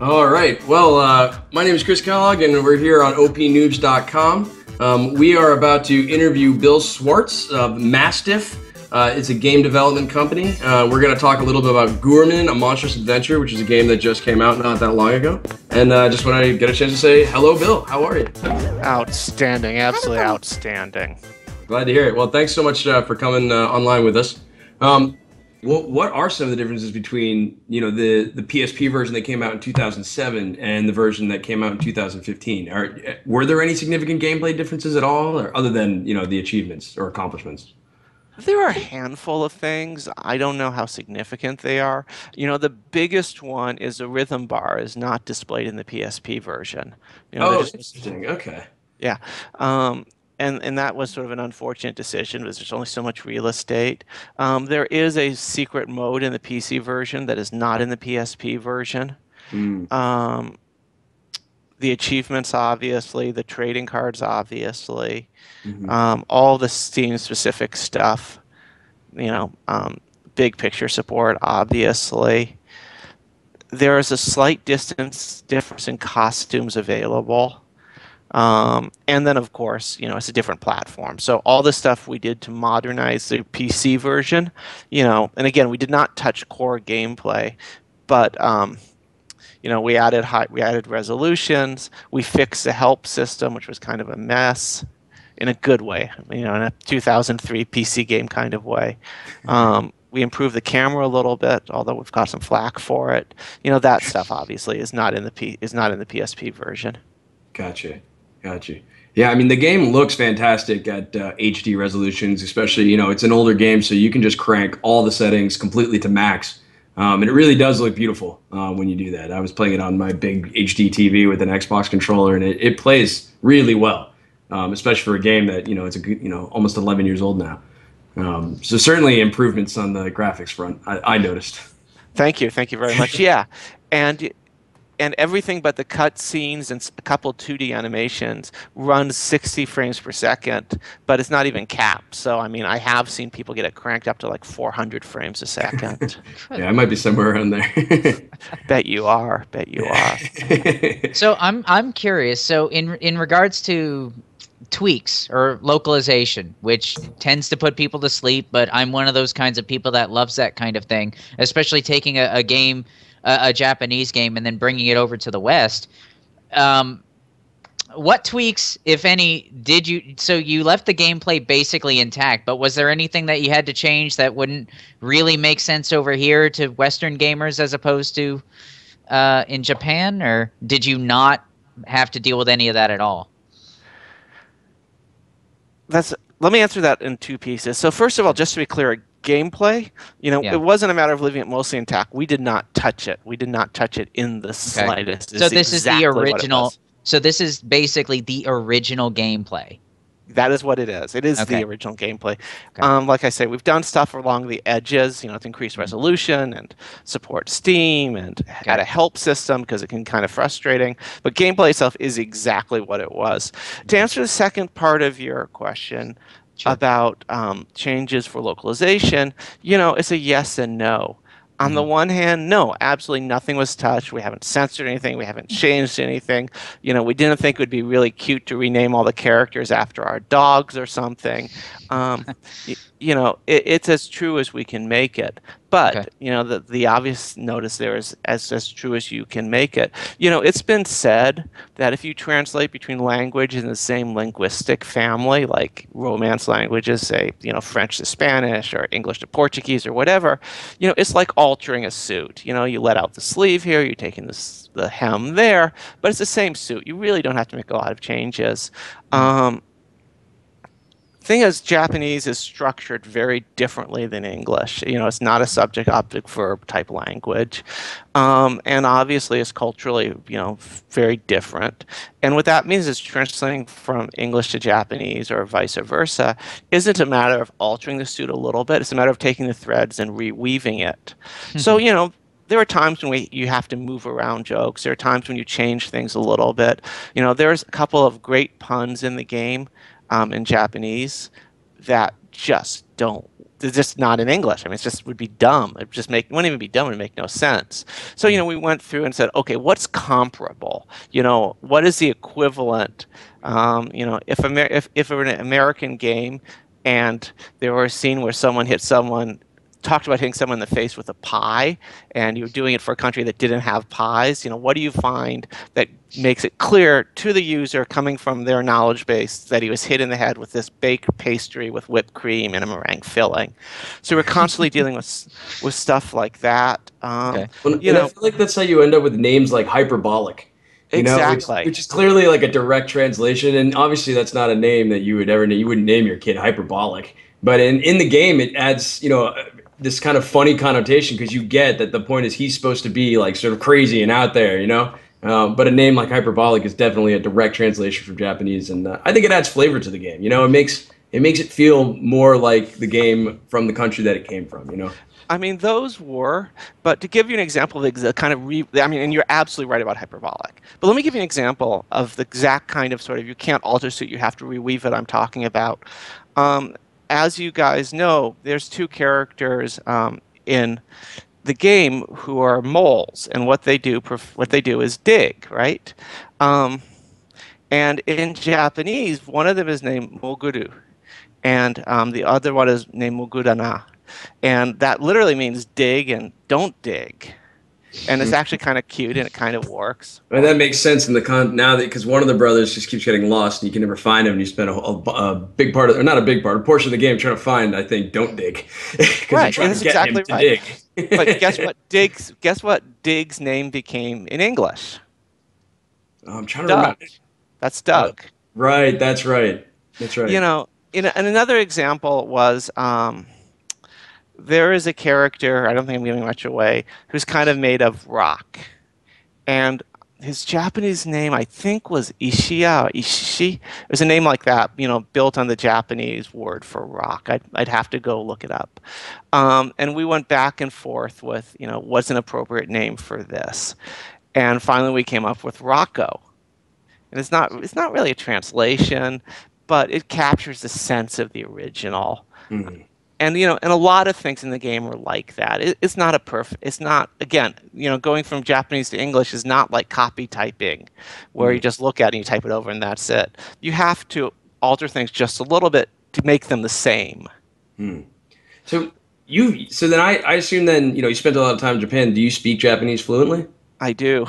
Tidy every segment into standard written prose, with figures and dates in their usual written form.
All right. Well, my name is Chris Kellogg, and we're here on opnoobs.com. We are about to interview Bill Swartz of Mastiff. It's a game development company. We're going to talk a little bit about Gurumin, a Monstrous adventure, which is a game that just came out not that long ago. And just want to get a chance to say hello, Bill. How are you? Outstanding. Absolutely outstanding. Glad to hear it. Well, thanks so much for coming online with us. What are some of the differences between, the PSP version that came out in 2007 and the version that came out in 2015? Were there any significant gameplay differences at all, or other than, the achievements or accomplishments? There are a handful of things. I don't know how significant they are. The biggest one is the rhythm bar is not displayed in the PSP version. Interesting. Okay. Yeah. And that was sort of an unfortunate decision because there's only so much real estate. There is a secret mode in the PC version that is not in the PSP version. The achievements, obviously, the trading cards, obviously, all the Steam-specific stuff, big picture support, obviously. There is a slight difference in costumes available. And then, of course, it's a different platform. So all the stuff we did to modernize the PC version, and again, we did not touch core gameplay, but we added resolutions. We fixed the help system, which was kind of a mess, in a good way, in a 2003 PC game kind of way. We improved the camera a little bit, although we've got some flack for it. That stuff obviously is not in the PSP version. Gotcha. Yeah, the game looks fantastic at HD resolutions, especially, it's an older game, so you can just crank all the settings completely to max. And it really does look beautiful when you do that. I was playing it on my big HD TV with an Xbox controller, and it plays really well, especially for a game that, it's a good, almost 11 years old now. So certainly improvements on the graphics front, I noticed. Thank you very much. Yeah, and everything but the cut scenes and a couple 2D animations runs 60 frames per second, but it's not even capped. So, I have seen people get it cranked up to like 400 frames a second. Yeah, I might be somewhere around there. Bet you are. So I'm curious. So in regards to tweaks or localization, which tends to put people to sleep, but I'm one of those kinds of people that loves that kind of thing, especially taking a game, a Japanese game, and then bringing it over to the West. What tweaks, if any, did you... So you left the gameplay basically intact, but was there anything that you had to change that wouldn't really make sense over here to Western gamers as opposed to in Japan? Or did you not have to deal with any of that at all? Let me answer that in two pieces. So first of all, just to be clear, gameplay, it wasn't a matter of leaving it mostly intact. We did not touch it. We did not touch it in the slightest. So this is the original. So this is basically the original gameplay. That is what it is. It is the original gameplay. Okay. Like I say, we've done stuff along the edges, to increase resolution and support Steam and add a help system because it can kind of frustrating. But gameplay itself is exactly what it was. To answer the second part of your question, about changes for localization, it's a yes and no. On the one hand, no, absolutely nothing was touched. We haven't censored anything. We haven't changed anything. We didn't think it would be really cute to rename all the characters after our dogs or something. It's as true as we can make it. But, the obvious notice there is as true as you can make it. It's been said that if you translate between languages in the same linguistic family, like Romance languages, say, French to Spanish or English to Portuguese or whatever, it's like altering a suit. You let out the sleeve here, you're taking the hem there, but it's the same suit. You really don't have to make a lot of changes. Thing is, Japanese is structured very differently than English. It's not a subject object verb type language, and obviously it's culturally very different. And what that means is translating from English to Japanese or vice versa isn't a matter of altering the suit a little bit. It's a matter of taking the threads and reweaving it. So there are times when you have to move around jokes. There are times when you change things a little bit. There's a couple of great puns in the game in Japanese that just don't they're just not in English. I mean, it just would be dumb. Wouldn't even be dumb. It would make no sense. So, we went through and said, okay, what's comparable? What is the equivalent? If it were an American game and there were a scene where someone talked about hitting someone in the face with a pie, and you were doing it for a country that didn't have pies, what do you find that makes it clear to the user coming from their knowledge base that he was hit in the head with this baked pastry with whipped cream and a meringue filling? So we're constantly dealing with stuff like that. Okay. Well, I feel like that's how you end up with names like hyperbolic. Exactly. Which is clearly like a direct translation, and obviously that's not a name that you would ever name. You wouldn't name your kid hyperbolic. But in the game, it adds, this kind of funny connotation, because you get that the point is he's supposed to be like sort of crazy and out there, but a name like hyperbolic is definitely a direct translation from Japanese, and I think it adds flavor to the game. It makes it feel more like the game from the country that it came from. I mean, those were, but to give you an example of the kind of and you're absolutely right about hyperbolic. But let me give you an example of the exact kind of sort of, you can't alter suit, you have to reweave it, I'm talking about. As you guys know, there's two characters in the game who are moles, and what they do is dig, right? And in Japanese, one of them is named Moguru, and the other one is named Mogurana, and that literally means dig and don't dig. And it's actually kind of cute, and it kind of works. And that makes sense in the now that, because one of the brothers just keeps getting lost, and you can never find him. And you spend a big part or not a big part, a portion of the game trying to find, I think, don't dig. Right, that's exactly right. But guess what Dig's name became in English? I'm trying to remember. That's Doug. Right, that's right. That's right. And another example was. There is a character, I don't think I'm giving much away, who's kind of made of rock. And his Japanese name, I think, was Ishiya or Ishishi. It was a name like that, built on the Japanese word for rock. I'd have to go look it up. And we went back and forth with, what's an appropriate name for this. And finally we came up with Rocco. And it's not really a translation, but it captures the sense of the original. Mm-hmm. And and a lot of things in the game are like that. It's not again, going from Japanese to English is not like copy typing, where you just look at it and you type it over and that's it. You have to alter things just a little bit to make them the same. So then I assume then you spent a lot of time in Japan. Do you speak Japanese fluently? I do.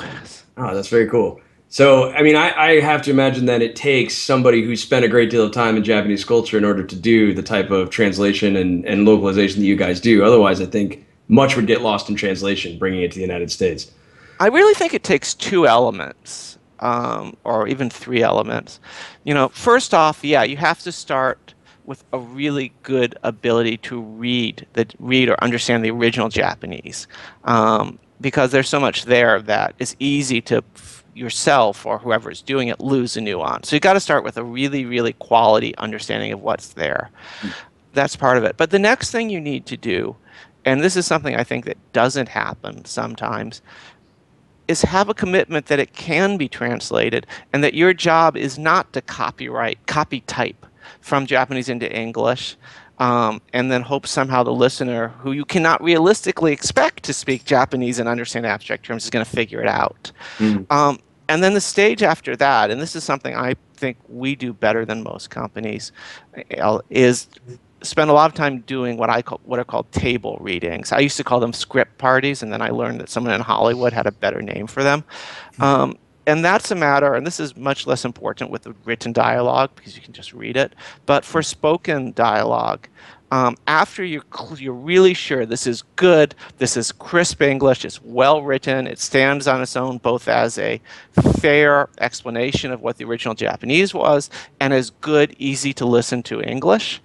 Oh, that's very cool. So, I mean, I have to imagine that it takes somebody who spent a great deal of time in Japanese culture in order to do the type of translation and localization that you guys do. Otherwise, I think much would get lost in translation, bringing it to the United States. I really think it takes two elements, or even three elements. First off, you have to start with a really good ability to read or understand the original Japanese, because there's so much there that it's easy to yourself or whoever is doing it lose a nuance. So you got to start with a really, really quality understanding of what's there. That's part of it. But the next thing you need to do, and this is something I think that doesn't happen sometimes, is have a commitment that it can be translated and that your job is not to copy type from Japanese into English, and then hope somehow the listener, who you cannot realistically expect to speak Japanese and understand abstract terms, is going to figure it out. And then the stage after that, and this is something I think we do better than most companies, is spend a lot of time doing what are called table readings. I used to call them script parties, and then I learned that someone in Hollywood had a better name for them. And that's a matter, and this is much less important with the written dialogue because you can just read it, but for spoken dialogue, after you're really sure this is good, this is crisp English, it's well written, it stands on its own both as a fair explanation of what the original Japanese was and as good, easy to listen to English,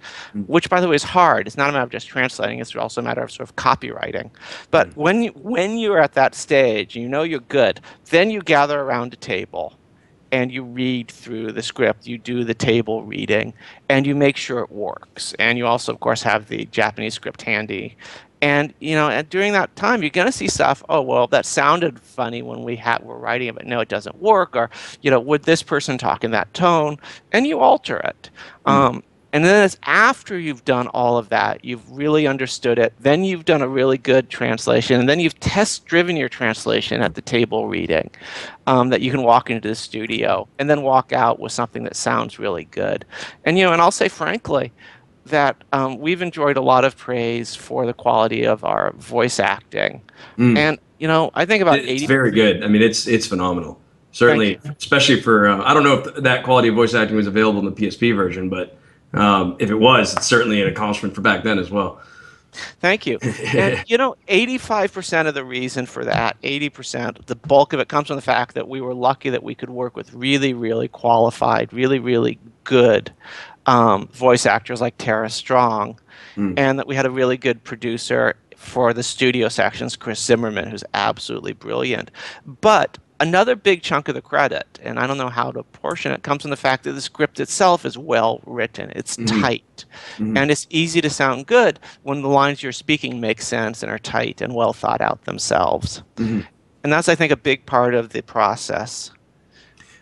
which by the way is hard. It's not a matter of just translating, it's also a matter of sort of copywriting. But when you're at that stage, you're good, then you gather around a table and you read through the script, you do the table reading, and you make sure it works. And you also, of course, have the Japanese script handy. And, and during that time, you're going to see stuff, oh, well, that sounded funny when we're writing it, but no, it doesn't work. Or, would this person talk in that tone? And you alter it. And And then it's after you've done all of that, you've really understood it, then you've done a really good translation, and then you've test-driven your translation at the table reading, that you can walk into the studio and then walk out with something that sounds really good. And and I'll say frankly that we've enjoyed a lot of praise for the quality of our voice acting. And I think about It's very good. I mean, it's phenomenal. Certainly, especially for I don't know if that quality of voice acting was available in the PSP version, but if it was, it's certainly an accomplishment for back then as well. Thank you. And 85% of the reason for that, 80%, the bulk of it comes from the fact that we were lucky that we could work with really, really qualified, really, really good voice actors like Tara Strong, and that we had a really good producer for the studio sections, Chris Zimmerman, who's absolutely brilliant. But another big chunk of the credit, and I don't know how to portion it, comes from the fact that the script itself is well written. It's tight. And it's easy to sound good when the lines you're speaking make sense and are tight and well thought out themselves. And that's, I think, a big part of the process.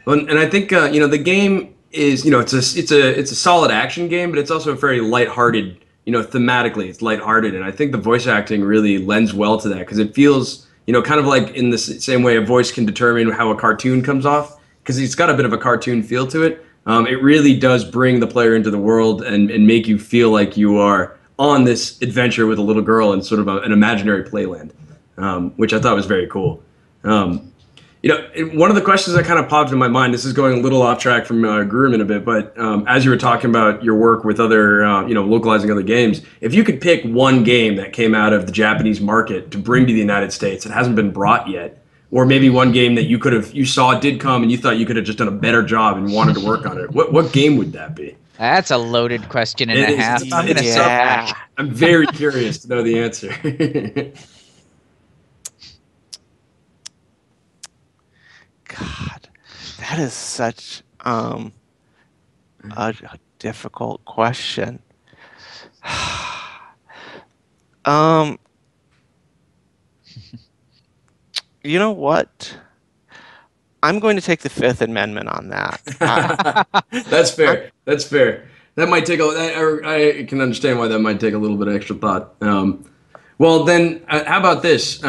Well, and I think the game is it's a solid action game, but it's also very lighthearted. Thematically, it's lighthearted, and I think the voice acting really lends well to that because it feels kind of like in the same way a voice can determine how a cartoon comes off, because it's got a bit of a cartoon feel to it. It really does bring the player into the world and make you feel like you are on this adventure with a little girl in sort of an imaginary playland, which I thought was very cool. One of the questions that kind of popped in my mind, this is going a little off track from Gurumin a bit, but as you were talking about your work with other, localizing other games, if you could pick one game that came out of the Japanese market to bring to the United States that hasn't been brought yet, or maybe one game that you saw did come and you thought you could have just done a better job and wanted to work on it, what game would that be? That's a loaded question and a half. I'm going to say that. I'm very curious to know the answer. God, that is such a difficult question. You know what? I'm going to take the Fifth Amendment on that. That's fair. That's fair. That might take I can understand why that might take a little bit of extra thought. Well, then, how about this?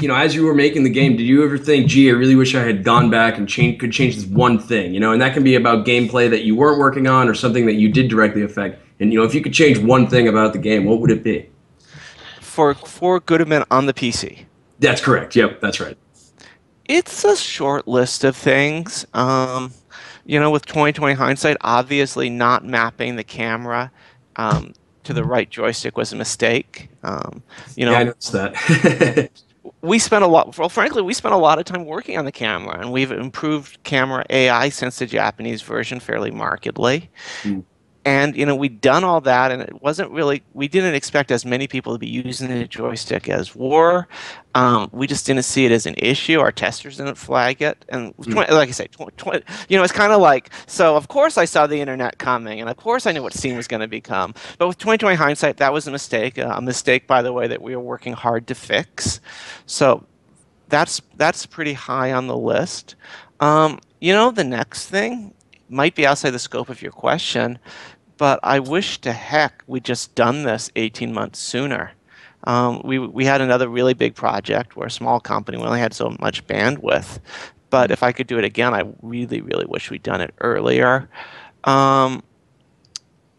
As you were making the game, did you ever think, gee, I really wish I had gone back and could change this one thing, and that can be about gameplay that you weren't working on or something that you did directly affect. And, if you could change one thing about the game, what would it be? For Gurumin on the PC. That's correct. Yep, that's right. It's a short list of things. With 20/20 hindsight, obviously not mapping the camera to the right joystick was a mistake. Yeah, I noticed that. We spent a lot of time working on the camera, and we've improved camera AI since the Japanese version fairly markedly. And we'd done all that, and it wasn't really, we didn't expect as many people to be using the joystick as were. We just didn't see it as an issue. Our testers didn't flag it. And like I say, it's kind of like, so of course I saw the internet coming, and of course I knew what Steam was going to become. But with 20/20 hindsight, that was a mistake, by the way, that we were working hard to fix. So that's pretty high on the list. The next thing might be outside the scope of your question, but I wish to heck we'd just done this 18 months sooner. We had another really big project. We're a small company. We only had so much bandwidth. But if I could do it again, I really, really wish we'd done it earlier. There are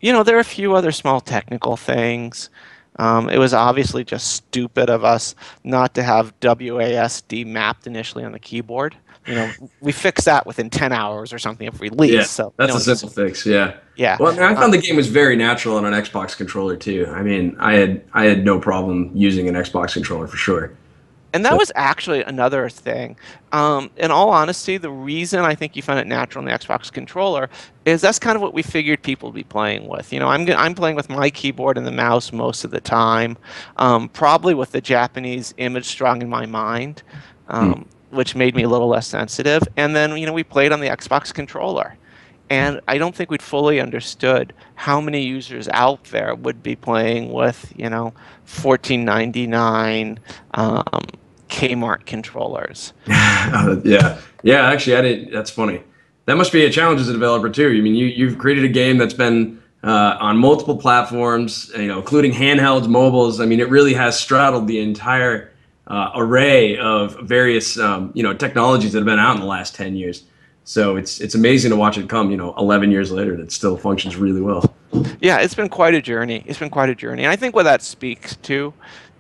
a few other small technical things. It was obviously just stupid of us not to have WASD mapped initially on the keyboard. We fixed that within 10 hours or something of release. Yeah, so that's a simple fix. Yeah. Yeah. Well, I found the game was very natural on an Xbox controller too. I mean, I had no problem using an Xbox controller for sure. And that was actually another thing. In all honesty, the reason I think you found it natural in the Xbox controller is that's kind of what we figured people would be playing with. I'm playing with my keyboard and the mouse most of the time, probably with the Japanese image strong in my mind. Which made me a little less sensitive. And then, we played on the Xbox controller. And I don't think we'd fully understood how many users out there would be playing with, $14.99 Kmart controllers. Yeah. Actually, I didn't. That's funny. That must be a challenge as a developer too. I mean, you've created a game that's been on multiple platforms, including handhelds, mobiles. I mean, it really has straddled the entire array of various technologies that have been out in the last 10 years. So it's amazing to watch it come, 11 years later, and it still functions really well. Yeah, it's been quite a journey. It's been quite a journey. And I think what that speaks to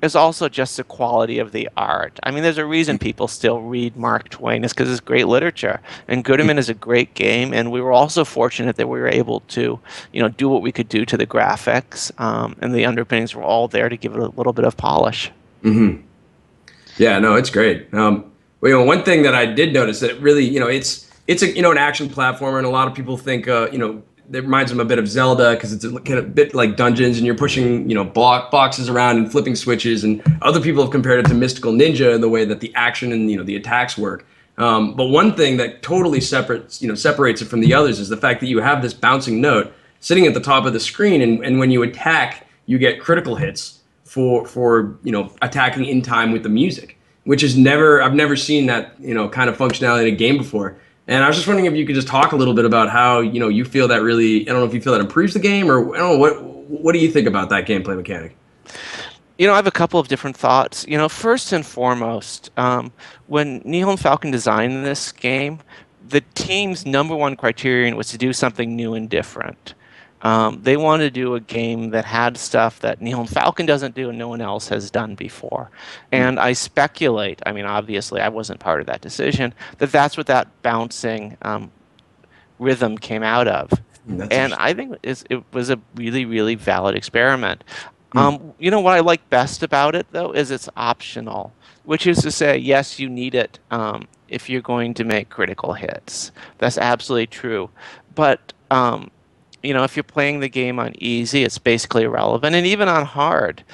is also just the quality of the art. I mean, there's a reason people still read Mark Twain. It's because it's great literature. And Gurumin is a great game. And we were also fortunate that we were able to, do what we could do to the graphics. And the underpinnings were all there to give it a little bit of polish. Mm-hmm. Yeah, no, it's great. One thing that I did notice that it really, it's a, an action platformer, and a lot of people think, it reminds them a bit of Zelda because it's a bit like dungeons and you're pushing, boxes around and flipping switches. And other people have compared it to Mystical Ninja in the way that the action and, the attacks work. But one thing that totally separates it from the others is the fact that you have this bouncing note sitting at the top of the screen. And when you attack, you get critical hits for attacking in time with the music, which is I've never seen that, kind of functionality in a game before. And I was just wondering if you could just talk a little bit about how, you feel that really, I don't know if you feel that improves the game, or I don't know, what do you think about that gameplay mechanic? I have a couple of different thoughts. First and foremost, when Nihon Falcon designed this game, the team's #1 criterion was to do something new and different. They wanted to do a game that had stuff that Nihon Falcon doesn't do and no one else has done before. And I speculate, I mean, obviously I wasn't part of that decision, that's what that bouncing rhythm came out of. And I think it was a really, really valid experiment. What I like best about it, though, is it's optional, which is to say, yes, you need it if you're going to make critical hits. That's absolutely true. But if you're playing the game on easy, it's basically irrelevant. And even on hard,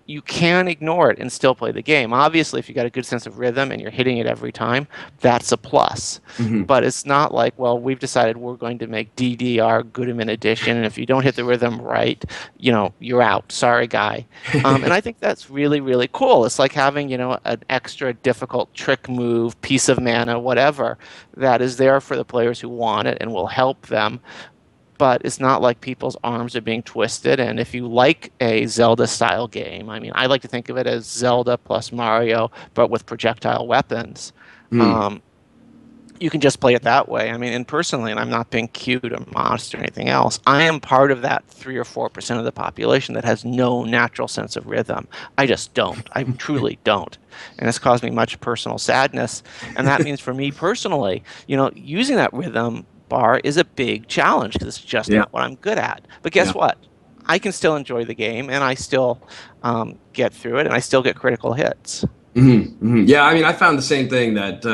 you can ignore it and still play the game. Obviously, if you got a good sense of rhythm and you're hitting it every time, that's a plus. Mm-hmm. But it's not like, well, we've decided we're going to make DDR Gurumin Edition, and if you don't hit the rhythm right, you're out. Sorry, guy. And I think that's really, really cool. It's like having, an extra difficult trick move, piece of mana, whatever, that is there for the players who want it and will help them. But it's not like people's arms are being twisted. And if you like a Zelda-style game, I mean, I like to think of it as Zelda plus Mario, but with projectile weapons. You can just play it that way. I mean, and personally, and I'm not being cute or modest or anything else, I am part of that 3 or 4% of the population that has no natural sense of rhythm. I just don't. I truly don't. And it's caused me much personal sadness. And that means for me personally, using that rhythm bar is a big challenge because it's just not what I'm good at. But guess what? I can still enjoy the game, and I still get through it, and I still get critical hits. Mm-hmm. Mm-hmm. Yeah, I mean, I found the same thing that,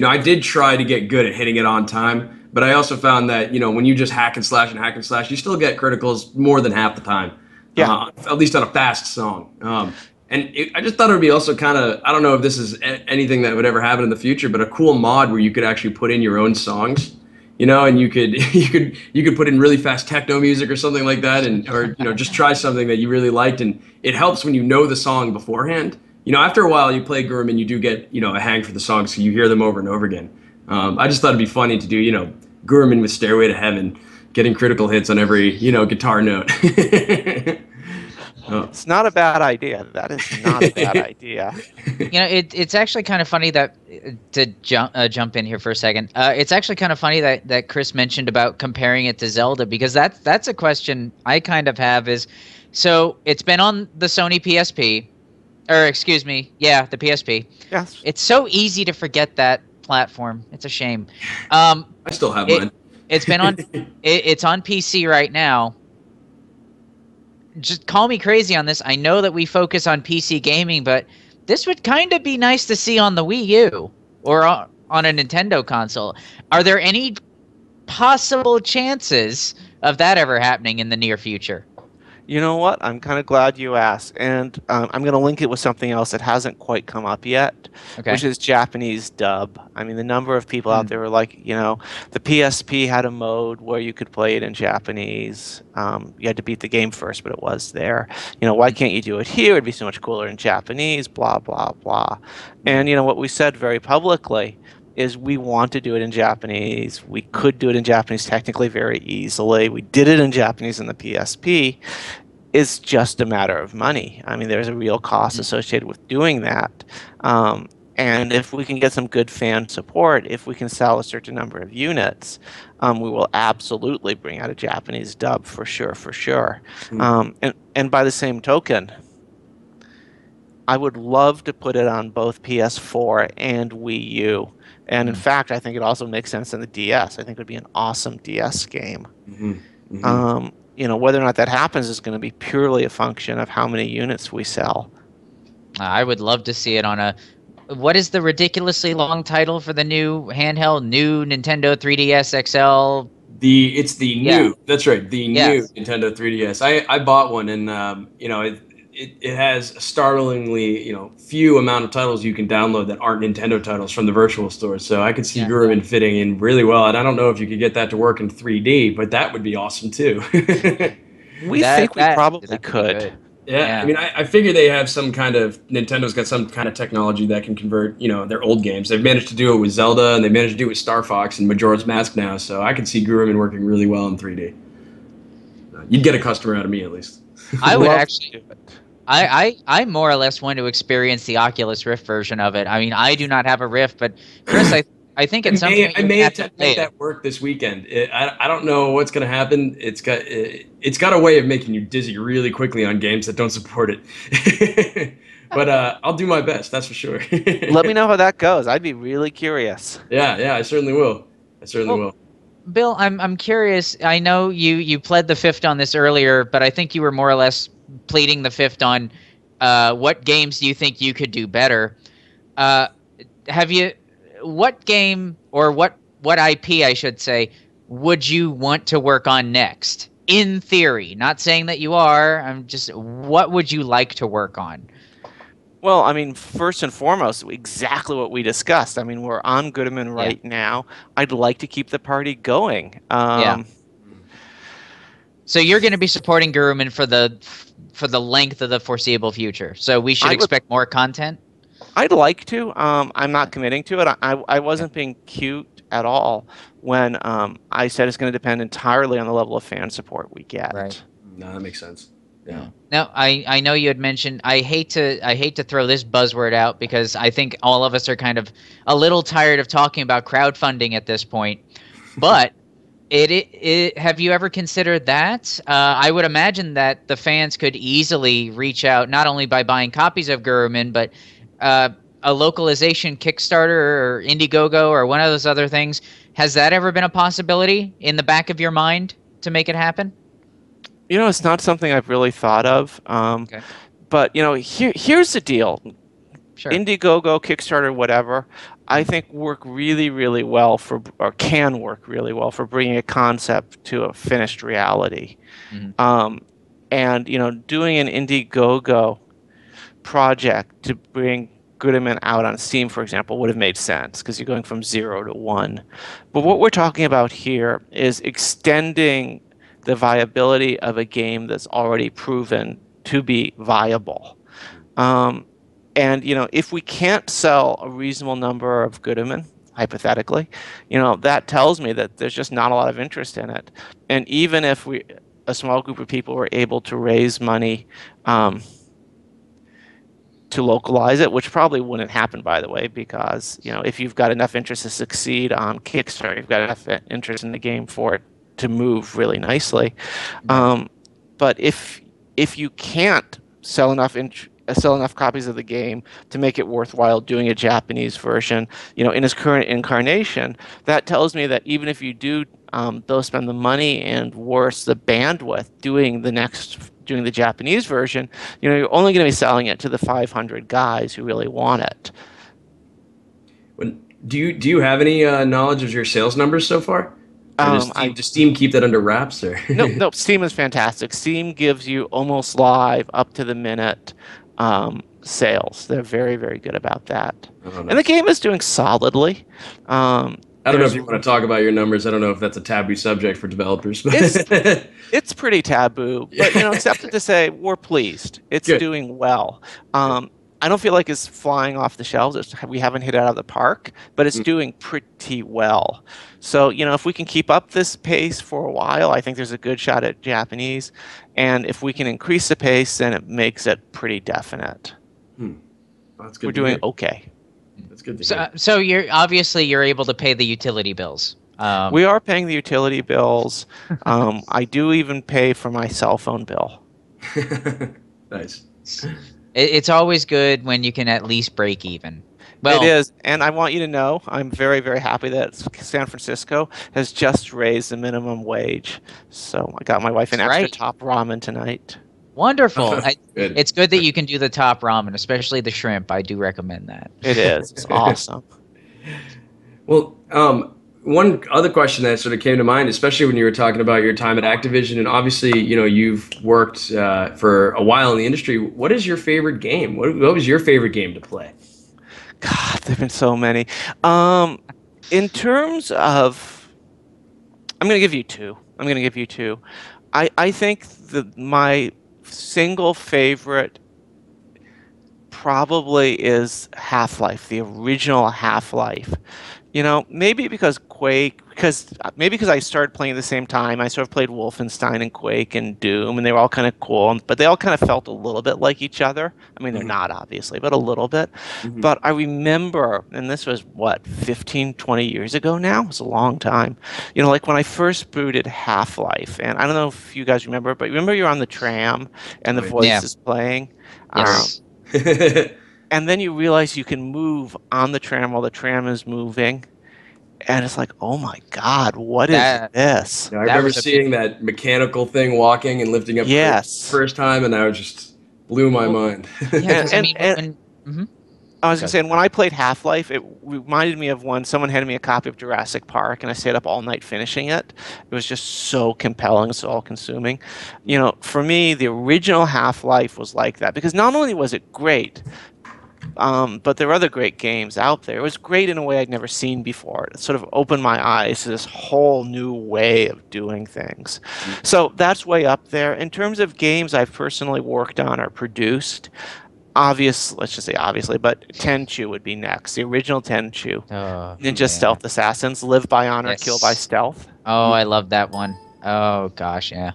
I did try to get good at hitting it on time, but I also found that, when you just hack and slash, you still get criticals more than half the time. Yeah. At least on a fast song. I just thought it would be also kind of, I don't know if this is anything that would ever happen in the future, but a cool mod where you could actually put in your own songs. And you could put in really fast techno music or something like that, or just try something that you really liked, and it helps when you know the song beforehand. After a while you play Gurumin, you do get a hang for the songs, so you hear them over and over again. I just thought it'd be funny to do Gurumin with Stairway to Heaven, getting critical hits on every guitar note. It's not a bad idea. That is not a bad idea. It's actually kind of funny that to jump in here for a second. It's actually kind of funny that Chris mentioned about comparing it to Zelda, because that's a question I kind of have. Is so it's been on the Sony PSP, or excuse me, the PSP. Yes. It's so easy to forget that platform. It's a shame. I still have mine. It's been on. It's on PC right now. Just call me crazy on this. I know that we focus on PC gaming, but this would kind of be nice to see on the Wii U or on a Nintendo console. Are there any possible chances of that ever happening in the near future? You know what? I'm kind of glad you asked, and I'm going to link it with something else that hasn't quite come up yet, which is Japanese dub. I mean, the number of people out there were like, the PSP had a mode where you could play it in Japanese. You had to beat the game first, but it was there. Why can't you do it here? It'd be so much cooler in Japanese, blah, blah, blah. And, what we said very publicly is we want to do it in Japanese. We could do it in Japanese technically very easily. We did it in Japanese in the PSP. It's just a matter of money. I mean, there's a real cost associated with doing that. And if we can get some good fan support, if we can sell a certain number of units, we will absolutely bring out a Japanese dub for sure, for sure. And by the same token, I would love to put it on both PS4 and Wii U. And in fact, I think it also makes sense in the DS. I think it would be an awesome DS game. Whether or not that happens is going to be purely a function of how many units we sell. I would love to see it on a... What is the ridiculously long title for the new handheld, new Nintendo 3DS XL? It's the new. That's right, the new Nintendo 3DS. I bought one, and it has a startlingly few amount of titles you can download that aren't Nintendo titles from the virtual store. So I could see Gurumin fitting in really well, and I don't know if you could get that to work in 3D, but that would be awesome too. we probably could. Yeah, I mean, I figure they have some kind of... Nintendo's got some kind of technology that can convert, their old games. They've managed to do it with Zelda, and they managed to do it with Star Fox and Majora's Mask now, so I could see Gurumin working really well in 3D. You'd get a customer out of me, at least. I would actually do it. I more or less want to experience the Oculus Rift version of it. I mean, I do not have a Rift, but Chris, I think at some point I may attempt to make that work this weekend. I don't know what's going to happen. It's got a way of making you dizzy really quickly on games that don't support it. But I'll do my best, that's for sure. Let me know how that goes. I'd be really curious. Yeah, I certainly will. will. Bill, I'm curious. I know you pled the fifth on this earlier, but I think you were more or less pleading the fifth on what games do you think you could do better. What game or what IP, I should say, would you want to work on next? In theory, not saying that you are. What would you like to work on? Well, I mean, first and foremost, exactly what we discussed. I mean, we're on Gurumin right now. I'd like to keep the party going. So you're going to be supporting Gurumin for the length of the foreseeable future. So we should expect more content? I'd like to. I'm not committing to it. I wasn't being cute at all when I said it's going to depend entirely on the level of fan support we get. Right. No, that makes sense. Yeah. Now, I know you had mentioned, I hate to throw this buzzword out because I think all of us are kind of a little tired of talking about crowdfunding at this point, but have you ever considered that? I would imagine that the fans could easily reach out, not only by buying copies of Gurumin, but a localization Kickstarter or Indiegogo or one of those other things. Has that ever been a possibility in the back of your mind to make it happen? It's not something I've really thought of. Okay. But, here's the deal. Sure. Indiegogo, Kickstarter, whatever, I think work really, really well can work really well for bringing a concept to a finished reality. And, doing an Indiegogo project to bring Gurumin out on Steam, for example, would have made sense because you're going from 0 to 1. But what we're talking about here is extending the viability of a game that's already proven to be viable. And, if we can't sell a reasonable number of Gurumin, hypothetically, that tells me that there's just not a lot of interest in it. And even if a small group of people were able to raise money to localize it, which probably wouldn't happen, by the way, because, if you've got enough interest to succeed on Kickstarter, you've got enough interest in the game for it to move really nicely. But if you can't sell enough copies of the game to make it worthwhile doing a Japanese version, in its current incarnation, that tells me that even if you do they'll spend the money and worse the bandwidth doing the Japanese version, you're only going to be selling it to the 500 guys who really want it. Do you have any knowledge of your sales numbers so far? Does Steam keep that under wraps? Or? No, Steam is fantastic. Steam gives you almost live, up to the minute sales. They're very, very good about that. And the game is doing solidly. I don't know if you want to talk about your numbers. I don't know if that's a taboo subject for developers. But it's pretty taboo, but accept it to say we're pleased. It's doing well. I don't feel like it's flying off the shelves. We haven't hit it out of the park, but it's doing pretty well. So, if we can keep up this pace for a while, I think there's a good shot at Japanese. And if we can increase the pace, then it makes it pretty definite. That's good. We're doing okay. That's good to hear. So you're able to pay the utility bills. We are paying the utility bills. I do even pay for my cell phone bill. Nice. It's always good when you can at least break even. Well, it is, and I want you to know I'm very, very happy that San Francisco has just raised the minimum wage. So I got my wife an extra top ramen tonight. Wonderful. It's good that you can do the top ramen, especially the shrimp. I do recommend that. It is. It's awesome. Well, one other question that sort of came to mind, especially when you were talking about your time at Activision, and obviously, you've worked for a while in the industry. What is your favorite game? What was your favorite game to play? God, there've been so many. In terms of, I'm going to give you two. I think my single favorite probably is Half-Life, the original Half-Life. Maybe because I started playing at the same time. I sort of played Wolfenstein and Quake and Doom, and they were all kind of cool, but they all kind of felt a little bit like each other. I mean, they're not, obviously, but a little bit. But I remember, and this was, 15, 20 years ago now? It was a long time. Like when I first booted Half-Life, and I don't know if you guys remember, but remember you're on the tram, and the voice is playing? Yes. And then you realize you can move on the tram while the tram is moving. And it's like, oh my God, what is this? I remember seeing that mechanical thing walking and lifting up for the first time, and I just blew my mind. I was going to say, and when I played Half-Life, it reminded me of when someone handed me a copy of Jurassic Park, and I stayed up all night finishing it. It was just so compelling, so all-consuming. For me, the original Half-Life was like that, because not only was it great, but there were other great games out there. It was great in a way I'd never seen before. It sort of opened my eyes to this whole new way of doing things. So that's way up there. In terms of games I've personally worked on or produced, let's just say obviously, but Tenchu would be next. The original Tenchu. Ninja Stealth Assassins, Live by Honor, Kill by Stealth. Oh, I love that one. Oh gosh, yeah.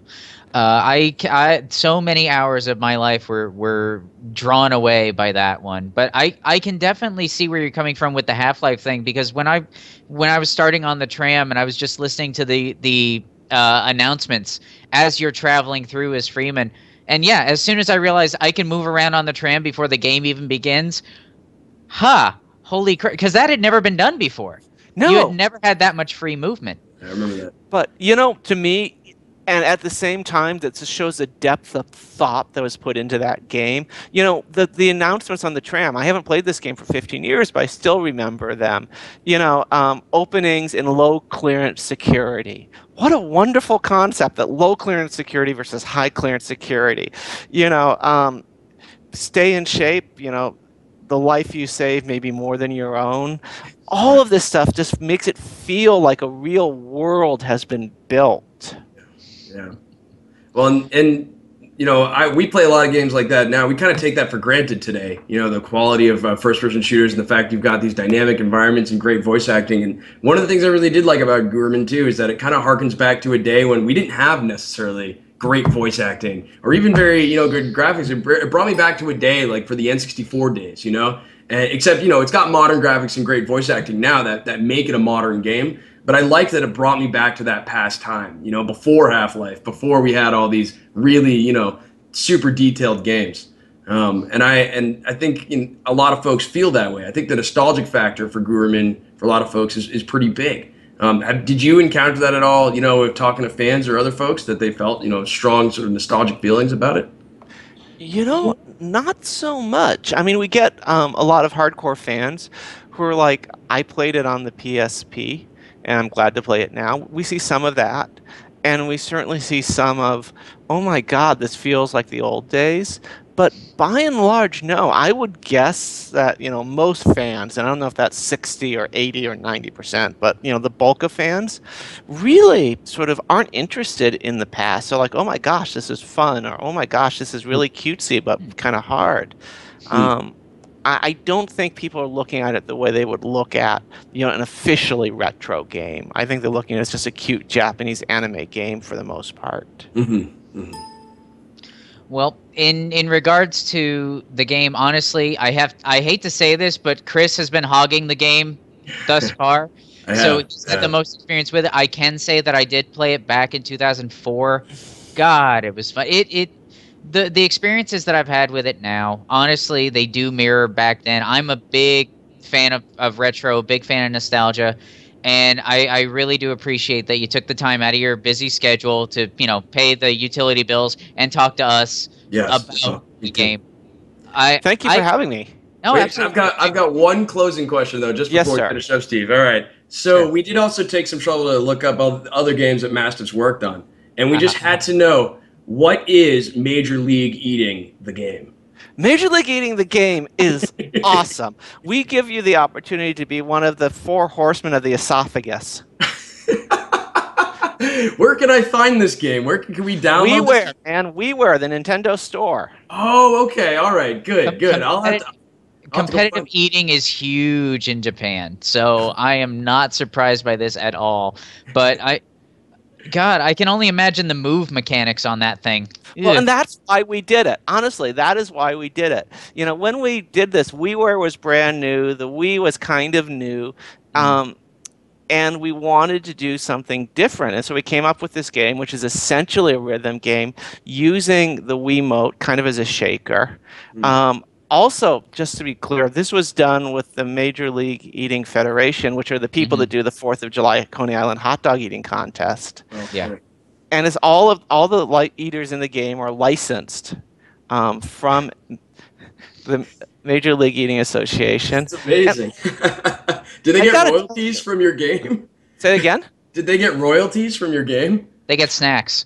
So many hours of my life were drawn away by that one. But I can definitely see where you're coming from with the Half-Life thing, because when I was starting on the tram and I was just listening to the announcements as you're traveling through as Freeman, and as soon as I realized I can move around on the tram before the game even begins, holy crap, because that had never been done before. No. You had never had that much free movement. I remember that. But, to me, and at the same time, that just shows the depth of thought that was put into that game. The announcements on the tram, I haven't played this game for 15 years, but I still remember them. Openings in low clearance security. What a wonderful concept, that low clearance security versus high clearance security. Stay in shape, the life you save may be more than your own. All of this stuff just makes it feel like a real world has been built. Yeah. Well, and we play a lot of games like that now. We kind of take that for granted today. The quality of first-person shooters and the fact you've got these dynamic environments and great voice acting. And one of the things I really did like about Gurumin too is that it kind of harkens back to a day when we didn't have necessarily great voice acting or even very good graphics. It brought me back to a day like for the N64 days. Except it's got modern graphics and great voice acting now that make it a modern game. But I like that it brought me back to that past time, before Half-Life, before we had all these really, super detailed games. And I think a lot of folks feel that way. I think the nostalgic factor for Gurumin, for a lot of folks, is pretty big. Did you encounter that at all, with talking to fans or other folks, that they felt, strong sort of nostalgic feelings about it? Not so much. I mean, we get a lot of hardcore fans who are like, I played it on the PSP. And I'm glad to play it now. We see some of that, and we certainly see some of, oh my God, this feels like the old days. But by and large, no. I would guess that most fans, and I don't know if that's 60 or 80 or 90%, but the bulk of fans really sort of aren't interested in the past. They're like, oh my gosh, this is fun, or oh my gosh, this is really cutesy but kind of hard. I don't think people are looking at it the way they would look at, an officially retro game. I think they're looking at it as just a cute Japanese anime game for the most part. Mm-hmm. Mm-hmm. Well, in regards to the game, honestly, I hate to say this, but Chris has been hogging the game thus far. So he's had the most experience with it. I can say that I did play it back in 2004. God, it was fun. The experiences that I've had with it now, honestly, they do mirror back then. I'm a big fan of retro, big fan of nostalgia. And I really do appreciate that you took the time out of your busy schedule to, pay the utility bills and talk to us about the game. Thank you for having me. No, Wait, absolutely. I've got one closing question though, just before we finish up, Steve. All right. So we did also take some trouble to look up other games that Mastiff's worked on, and we just had to know, what is Major League Eating the game? Major League Eating the game is awesome. We give you the opportunity to be one of the 4 horsemen of the esophagus. Where can I find this game? Where can we download this? WiiWare, the Nintendo store. Oh, okay. All right. Good. Competitive eating is huge in Japan, so I am not surprised by this at all. But I can only imagine the move mechanics on that thing. Well, and that's why we did it. Honestly, that is why we did it. When we did this, WiiWare was brand new. The Wii was kind of new. And we wanted to do something different. And so we came up with this game, which is essentially a rhythm game, using the Wiimote kind of as a shaker. Also, just to be clear, this was done with the Major League Eating Federation, which are the people that do the 4th of July Coney Island hot dog eating contest. Okay. Yeah. And it's all the eaters in the game are licensed from the Major League Eating Association. That's amazing. Did they get royalties from your game? Say it again? Did they get royalties from your game? They get snacks.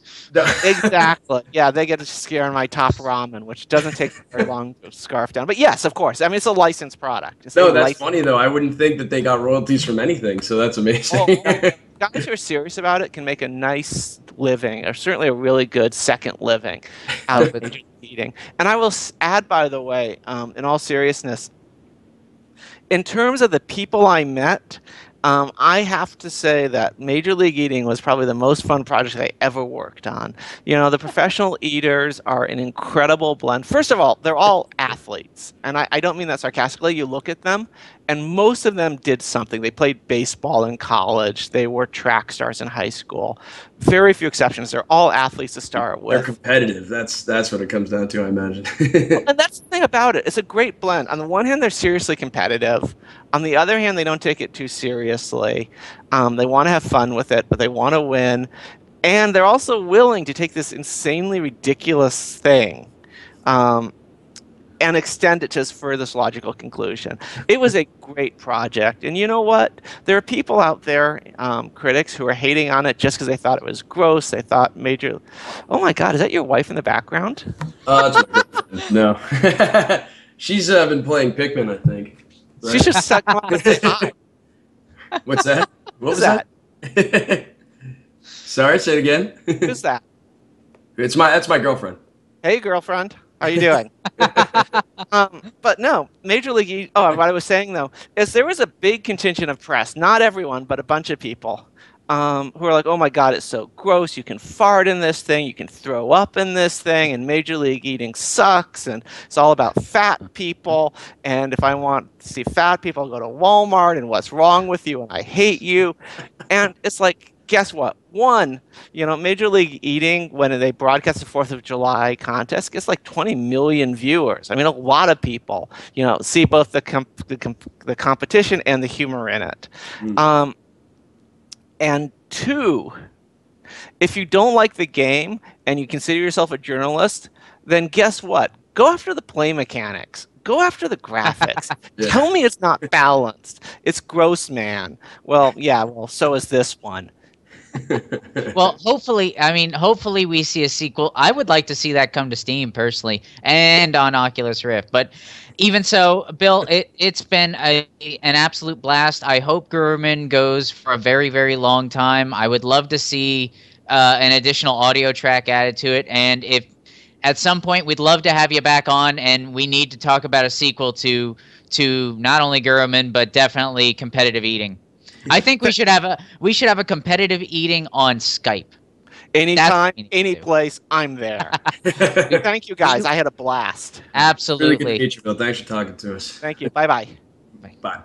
Exactly. Yeah, they get to scare my top ramen, which doesn't take very long to scarf down. But yes, of course. I mean, it's a licensed product. That's funny, though. I wouldn't think that they got royalties from anything, so that's amazing. Guys who are serious about it can make a nice living, or certainly a really good second living out of it eating. And I will add, by the way, in all seriousness, in terms of the people I met, I have to say that Major League Eating was probably the most fun project I ever worked on. The professional eaters are an incredible blend. First of all, they're all athletes, and I don't mean that sarcastically. You look at them, and most of them did something. They played baseball in college. They were track stars in high school. Very few exceptions. They're all athletes to start with. They're competitive. That's what it comes down to, I imagine. And that's the thing about it. It's a great blend. On the one hand, they're seriously competitive. On the other hand, they don't take it too seriously. They want to have fun with it, but they want to win. And they're also willing to take this insanely ridiculous thing and extend it to its furthest logical conclusion. It was a great project. And you know what? There are people out there, critics, who are hating on it just because they thought it was gross. They thought Major... Oh my God, is that your wife in the background? No. She's been playing Pikmin, I think. Right? She's just sucking on the eye. What's that? What was that? Sorry, say it again. Who's that? That's my girlfriend. Hey, girlfriend. How are you doing? But no, Major League... what I was saying, though, is there was a big contingent of press, not everyone, but a bunch of people, who are like, oh my God, it's so gross. You can fart in this thing. You can throw up in this thing. And Major League Eating sucks. And it's all about fat people. And if I want to see fat people, I'll go to Walmart. And what's wrong with you? And I hate you. And it's like, guess what? One, Major League Eating, when they broadcast the 4th of July contest, gets like 20 million viewers. I mean, a lot of people, see both the competition and the humor in it. And two, if you don't like the game and you consider yourself a journalist, then guess what? Go after the play mechanics. Go after the graphics. Yeah. Tell me it's not balanced. It's gross, man. Well, yeah, so is this one. Well, hopefully we see a sequel. I would like to see that come to Steam personally and on Oculus Rift. But even so, Bill, it's been an absolute blast. I hope Gurumin goes for a very, very long time. I would love to see an additional audio track added to it. And if at some point, we'd love to have you back on, and we need to talk about a sequel to not only Gurumin but definitely competitive eating. I think we should have a competitive eating on Skype. Anytime, any place, I'm there. Thank you, guys. I had a blast. Absolutely. Really good to meet you, Bill. Thanks for talking to us. Thank you. Bye-bye. Bye.